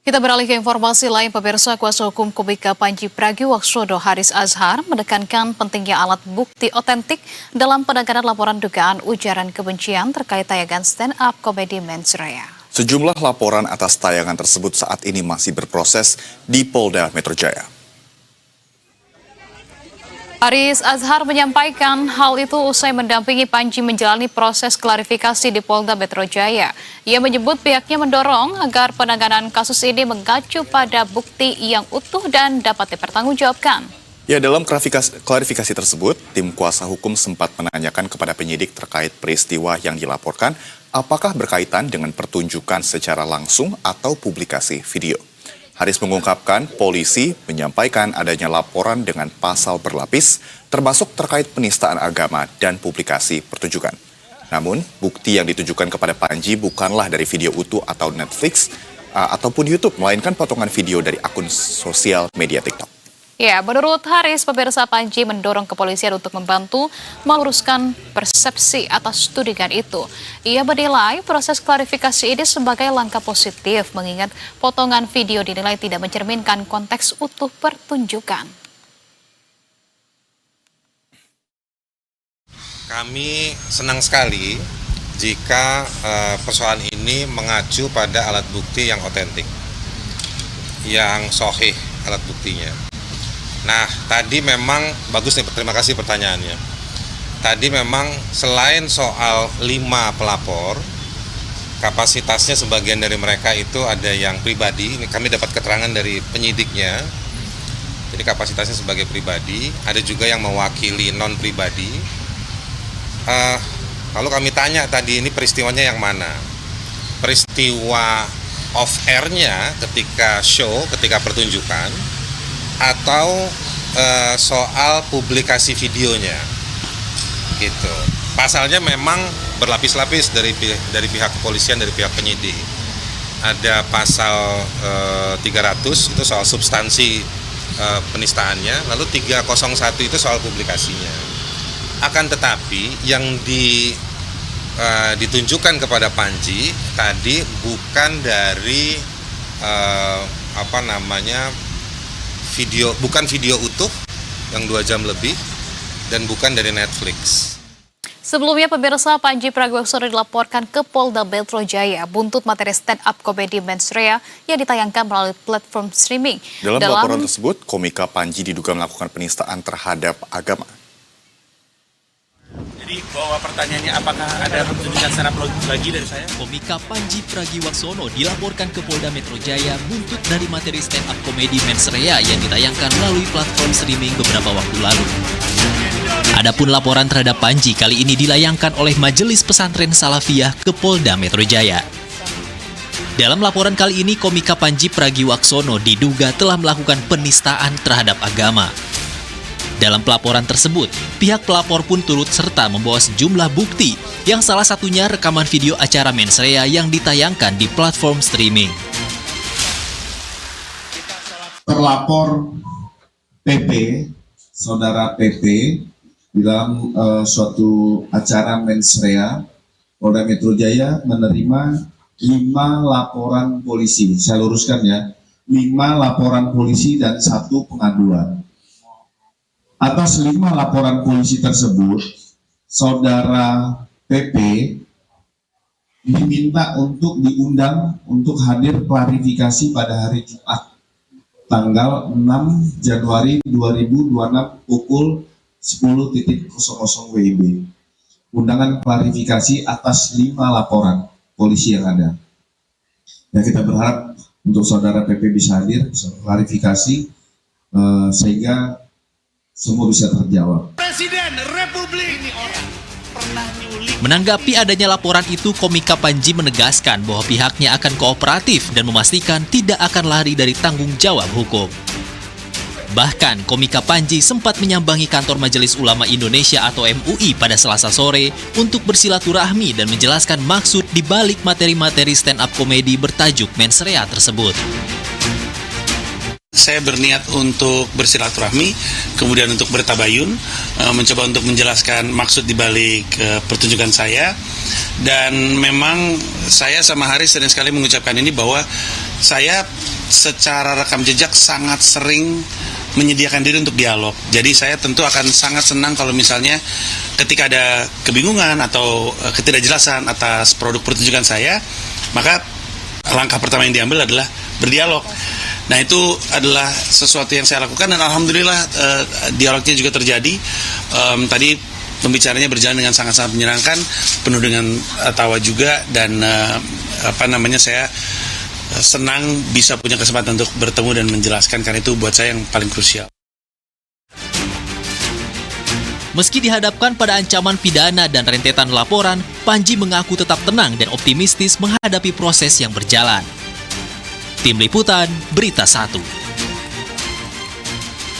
Kita beralih ke informasi lain, pemirsa. Kuasa hukum Komika Panji Pragiwaksono Haris Azhar menekankan pentingnya alat bukti otentik dalam penanganan laporan dugaan ujaran kebencian terkait tayangan stand-up komedi Mensreya. Sejumlah laporan atas tayangan tersebut saat ini masih berproses di Polda Metro Jaya. Haris Azhar menyampaikan hal itu usai mendampingi Panji menjalani proses klarifikasi di Polda Metro Jaya. Ia menyebut pihaknya mendorong agar penanganan kasus ini mengacu pada bukti yang utuh dan dapat dipertanggungjawabkan. Ya, dalam klarifikasi tersebut, tim kuasa hukum sempat menanyakan kepada penyidik terkait peristiwa yang dilaporkan apakah berkaitan dengan pertunjukan secara langsung atau publikasi video. Haris mengungkapkan polisi menyampaikan adanya laporan dengan pasal berlapis termasuk terkait penistaan agama dan publikasi pertunjukan. Namun, bukti yang ditujukan kepada Panji bukanlah dari video utuh atau Netflix ataupun YouTube, melainkan potongan video dari akun sosial media TikTok. Ya, menurut Haris, pemirsa, Panji mendorong kepolisian untuk membantu meluruskan persepsi atas tudingan itu. Ia menilai proses klarifikasi ini sebagai langkah positif, mengingat potongan video dinilai tidak mencerminkan konteks utuh pertunjukan. Kami senang sekali jika persoalan ini mengacu pada alat bukti yang otentik, yang sahih alat buktinya. Nah, tadi memang bagus nih, terima kasih pertanyaannya. Tadi memang selain soal 5 pelapor, kapasitasnya sebagian dari mereka itu ada yang pribadi. Ini kami dapat keterangan dari penyidiknya. Jadi kapasitasnya sebagai pribadi, ada juga yang mewakili non-pribadi. Lalu kami tanya tadi, ini peristiwanya yang mana? Peristiwa off-air-nya ketika show, ketika pertunjukan, atau soal publikasi videonya, gitu. Pasalnya memang berlapis-lapis dari pihak kepolisian, dari pihak penyidik. Ada pasal 300 itu soal substansi penistaannya, lalu 301 itu soal publikasinya. Akan tetapi yang ditunjukkan kepada Panji tadi bukan dari bukan video utuh yang 2 jam lebih dan bukan dari Netflix. Sebelumnya, pemirsa, Panji Pragiwaksono dilaporkan ke Polda Metro Jaya buntut materi stand-up komedi Mensreya yang ditayangkan melalui platform streaming. Dalam laporan tersebut, komika Panji diduga melakukan penistaan terhadap agama. Jadi bahwa pertanyaannya apakah ada pertunjukan secara lagi dari saya? Komika Panji Pragiwaksono dilaporkan ke Polda Metro Jaya buntut dari materi stand-up komedi Mensreya yang ditayangkan melalui platform streaming beberapa waktu lalu. Adapun laporan terhadap Panji kali ini dilayangkan oleh Majelis Pesantren Salafiyah ke Polda Metro Jaya. Dalam laporan kali ini, komika Panji Pragiwaksono diduga telah melakukan penistaan terhadap agama. Dalam pelaporan tersebut, pihak pelapor pun turut serta membawa sejumlah bukti, yang salah satunya rekaman video acara Mensreya yang ditayangkan di platform streaming. Terlapor PP, saudara PP, dalam suatu acara Mensreya, Polda Metro Jaya menerima 5 laporan polisi. Saya luruskan ya, 5 laporan polisi dan 1 pengaduan. Atas 5 laporan polisi tersebut, saudara PP diminta untuk diundang untuk hadir klarifikasi pada hari Jumat, tanggal 6 Januari 2026 pukul 10.00 WIB. Undangan klarifikasi atas 5 laporan polisi yang ada. Dan kita berharap untuk saudara PP bisa hadir, bisa klarifikasi, sehingga semua bisa terjawab. Presiden Republik ini orang pernah nyulik. Menanggapi adanya laporan itu, komika Panji menegaskan bahwa pihaknya akan kooperatif dan memastikan tidak akan lari dari tanggung jawab hukum. Bahkan, komika Panji sempat menyambangi kantor Majelis Ulama Indonesia atau MUI pada Selasa sore untuk bersilaturahmi dan menjelaskan maksud di balik materi-materi stand-up komedi bertajuk Mensreya tersebut. Saya berniat untuk bersilaturahmi, kemudian untuk bertabayun, mencoba untuk menjelaskan maksud dibalik pertunjukan saya. Dan memang saya sama Haris sering sekali mengucapkan ini bahwa saya secara rekam jejak sangat sering menyediakan diri untuk dialog. Jadi saya tentu akan sangat senang kalau misalnya ketika ada kebingungan atau ketidakjelasan atas produk pertunjukan saya, maka langkah pertama yang diambil adalah berdialog. Nah, itu adalah sesuatu yang saya lakukan dan alhamdulillah dialognya juga terjadi. Tadi pembicaranya berjalan dengan sangat-sangat menyenangkan, penuh dengan tawa juga, dan saya senang bisa punya kesempatan untuk bertemu dan menjelaskan, karena itu buat saya yang paling krusial. Meski dihadapkan pada ancaman pidana dan rentetan laporan, Panji mengaku tetap tenang dan optimistis menghadapi proses yang berjalan. Tim Liputan, Berita 1.